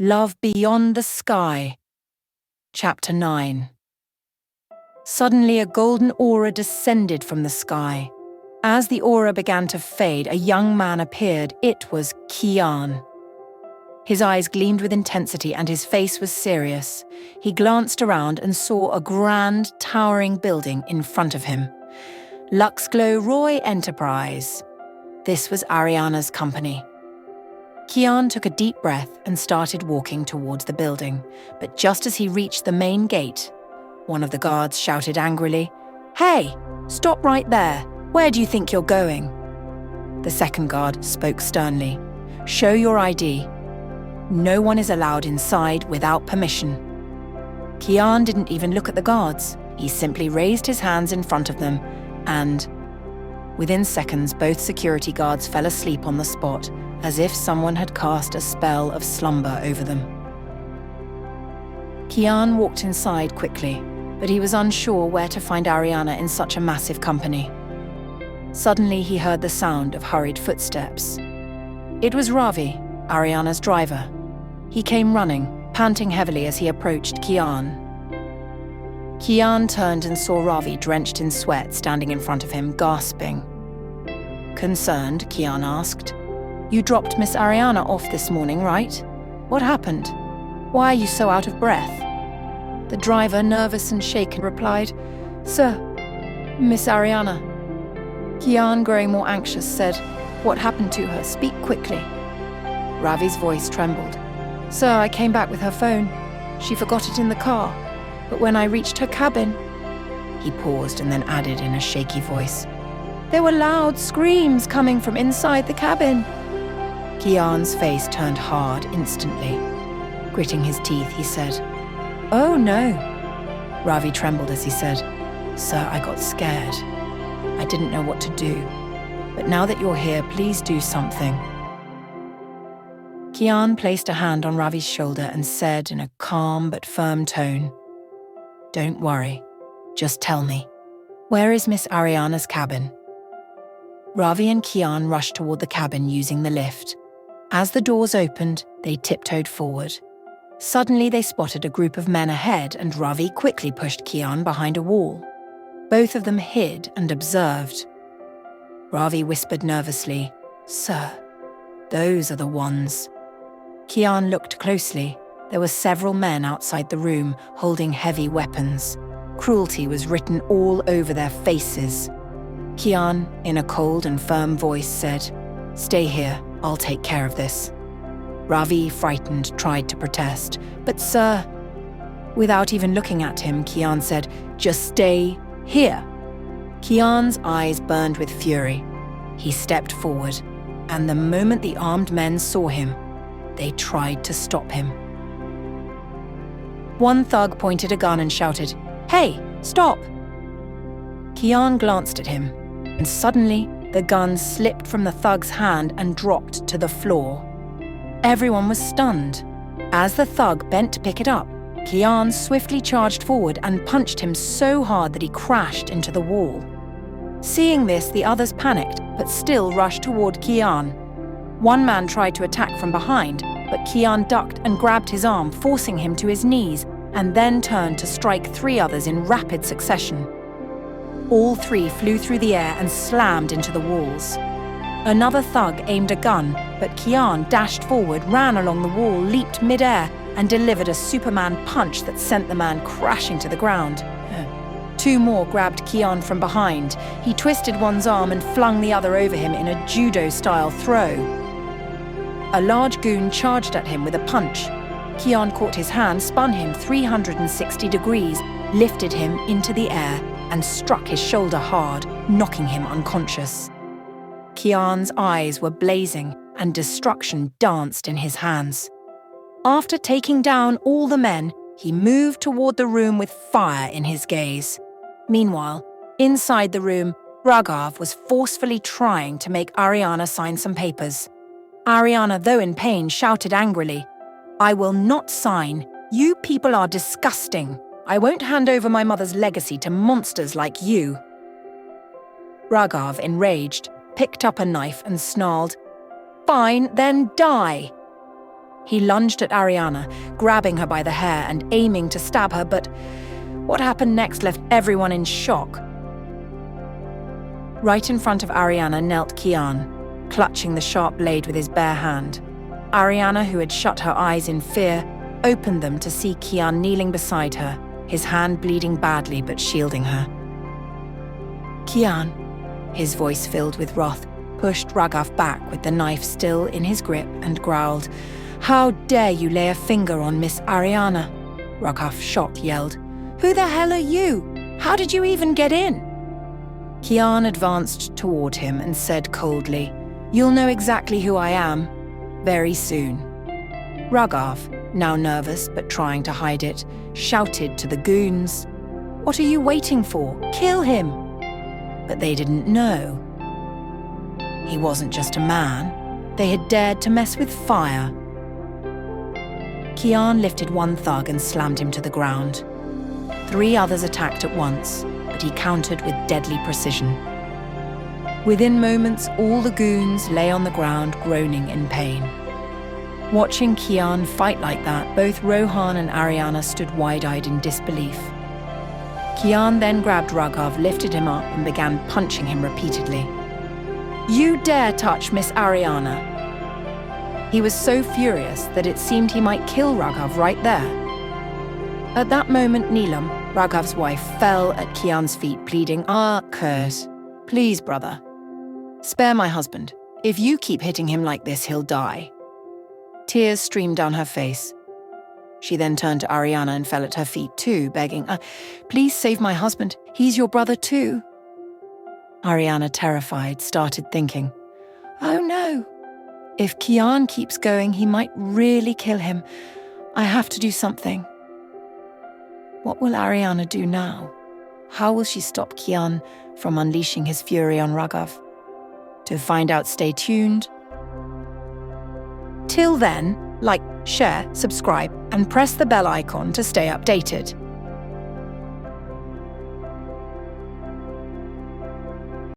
Love Beyond the Sky. Chapter 9. Suddenly a golden aura descended from the sky. As the aura began to fade, a young man appeared. It was Kiaan. His eyes gleamed with intensity and his face was serious. He glanced around and saw a grand, towering building in front of him. Ariana Roy Enterprise. This was Ariana's company. Kiaan took a deep breath and started walking towards the building, but just as he reached the main gate, one of the guards shouted angrily, "Hey, stop right there! Where do you think you're going?" The second guard spoke sternly, "Show your ID. No one is allowed inside without permission." Kiaan didn't even look at the guards. He simply raised his hands in front of them and, within seconds, both security guards fell asleep on the spot, as if someone had cast a spell of slumber over them. Kiaan walked inside quickly, but he was unsure where to find Ariana in such a massive company. Suddenly he heard the sound of hurried footsteps. It was Ravi, Ariana's driver. He came running, panting heavily as he approached Kiaan. Kiaan turned and saw Ravi drenched in sweat standing in front of him, gasping. Concerned, Kiaan asked, "You dropped Miss Ariana off this morning, right? What happened? Why are you so out of breath?" The driver, nervous and shaken, replied, "Sir, Miss Ariana." Kiaan, growing more anxious, said, "What happened to her? Speak quickly." Ravi's voice trembled. "Sir, I came back with her phone. She forgot it in the car. But when I reached her cabin..." He paused and then added in a shaky voice, "There were loud screams coming from inside the cabin." Kiaan's face turned hard instantly. Gritting his teeth, he said, "Oh no." Ravi trembled as he said, "Sir, I got scared. I didn't know what to do. But now that you're here, please do something." Kiaan placed a hand on Ravi's shoulder and said in a calm but firm tone, "Don't worry. Just tell me, where is Miss Ariana's cabin?" Ravi and Kiaan rushed toward the cabin using the lift. As the doors opened, they tiptoed forward. Suddenly they spotted a group of men ahead and Ravi quickly pushed Kiaan behind a wall. Both of them hid and observed. Ravi whispered nervously, "Sir, those are the ones." Kiaan looked closely. There were several men outside the room holding heavy weapons. Cruelty was written all over their faces. Kiaan, in a cold and firm voice, said, "Stay here, I'll take care of this." Ravi, frightened, tried to protest, "But sir..." Without even looking at him, Kiaan said, "Just stay here." Kiaan's eyes burned with fury. He stepped forward, and the moment the armed men saw him, they tried to stop him. One thug pointed a gun and shouted, "Hey, stop!" Kiaan glanced at him, and suddenly the gun slipped from the thug's hand and dropped to the floor. Everyone was stunned. As the thug bent to pick it up, Kiaan swiftly charged forward and punched him so hard that he crashed into the wall. Seeing this, the others panicked, but still rushed toward Kiaan. One man tried to attack from behind, but Kiaan ducked and grabbed his arm, forcing him to his knees, and then turned to strike 3 others in rapid succession. All 3 flew through the air and slammed into the walls. Another thug aimed a gun, but Kiaan dashed forward, ran along the wall, leaped mid-air, and delivered a Superman punch that sent the man crashing to the ground. 2 more grabbed Kiaan from behind. He twisted one's arm and flung the other over him in a judo-style throw. A large goon charged at him with a punch. Kiaan caught his hand, spun him 360 degrees, lifted him into the air, and struck his shoulder hard, knocking him unconscious. Kiaan's eyes were blazing, and destruction danced in his hands. After taking down all the men, he moved toward the room with fire in his gaze. Meanwhile, inside the room, Raghav was forcefully trying to make Ariana sign some papers. Ariana, though in pain, shouted angrily, "I will not sign. You people are disgusting. I won't hand over my mother's legacy to monsters like you." Raghav, enraged, picked up a knife and snarled, "Fine, then die." He lunged at Ariana, grabbing her by the hair and aiming to stab her, but what happened next left everyone in shock. Right in front of Ariana knelt Kiaan, clutching the sharp blade with his bare hand. Ariana, who had shut her eyes in fear, opened them to see Kiaan kneeling beside her, his hand bleeding badly but shielding her. Kiaan, his voice filled with wrath, pushed Raghav back with the knife still in his grip and growled, "How dare you lay a finger on Miss Ariana?" Raghav, shocked, yelled, "Who the hell are you? How did you even get in?" Kiaan advanced toward him and said coldly, "You'll know exactly who I am, very soon." Raghav, now nervous but trying to hide it, shouted to the goons, "What are you waiting for? Kill him!" But they didn't know. He wasn't just a man. They had dared to mess with fire. Kiaan lifted one thug and slammed him to the ground. 3 others attacked at once, but he countered with deadly precision. Within moments, all the goons lay on the ground groaning in pain. Watching Kiaan fight like that, both Rohan and Ariana stood wide-eyed in disbelief. Kiaan then grabbed Raghav, lifted him up, and began punching him repeatedly. "You dare touch Miss Ariana!" He was so furious that it seemed he might kill Raghav right there. At that moment, Neelam, Raghav's wife, fell at Kiaan's feet, pleading, Kurt, please, brother. Spare my husband. If you keep hitting him like this, he'll die." Tears streamed down her face. She then turned to Ariana and fell at her feet too, begging, "Please save my husband. He's your brother too." Ariana, terrified, started thinking, "Oh no. If Kiaan keeps going, he might really kill him. I have to do something." What will Ariana do now? How will she stop Kiaan from unleashing his fury on Raghav? To find out, stay tuned. Till then, like, share, subscribe, and press the bell icon to stay updated.